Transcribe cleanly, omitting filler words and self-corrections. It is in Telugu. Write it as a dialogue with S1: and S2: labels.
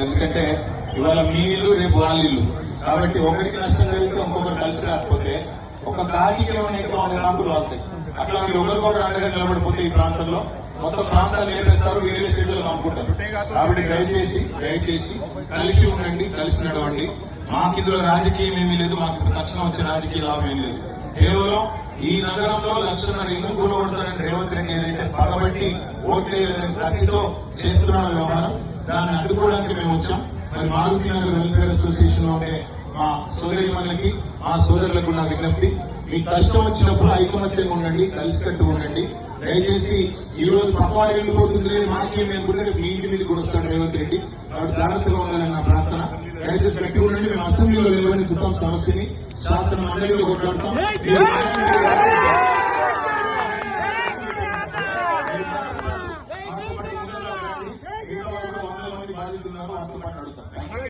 S1: ఎందుకంటే ఇవాళ మీ ఇల్లు రేపు వాళ్ళ ఇల్లు కాబట్టి ఒకరికి నష్టం జరిగితే ఇంకొకరు కలిసి రాకపోతే ఒక కాకికి 1 ఎకరం కాకులు వాళ్తాయి. అట్లా మీరు ఒకరికొకరు అండగా నిలబడిపోతే ఈ ప్రాంతంలో మొత్తం ప్రాంతాన్ని ఏర్పేస్తారు, వేరే స్టేట్లలో అనుకుంటారు. కాబట్టి దయచేసి కలిసి ఉండండి, కలిసి నడవండి. మాకు ఇందులో రాజకీయం ఏమీ లేదు, మాకు తక్షణం వచ్చే రాజకీయ లాభం ఏమీ లేదు. కేవలం ఈ నగరంలో 1,00,000 ఇల్లు కూలగొడతారని రేవంత్ రెడ్డి ఏదైతే పగబట్టి ఓట్లేదని కసితో చేస్తున్న వ్యవహారం, దాన్ని అడ్డుకోవడానికి మేము వచ్చాం. మరి మారుతి నగర్ వెల్ఫేర్ అసోసియేషన్ లో ఉండే మా సోదరిమణులకి, మా సోదరులకు నా విజ్ఞప్తి, మీకు కష్టం వచ్చినప్పుడు ఐకమత్యంగా ఉండండి, కలిసికట్టు ఉండండి. దయచేసి ఈ రోజు పక్కవాడి ఇల్లు పోతుంది లేదు మాకేం అనుకుంటే మీ ఇంటి మీద కూడా వస్తాడు రేవంత్ రెడ్డి. కాబట్టి జాగ్రత్తగా ఉండాలని నా ప్రార్థన. దయచేసి గట్టిగా ఉండండి. మేము అసెంబ్లీలో లేవని చూద్దాం సమస్యని, శాసన మండలిలో కొట్లాడతాం. బాధితున్నారు, వారితో పాటు అడుగుతాం.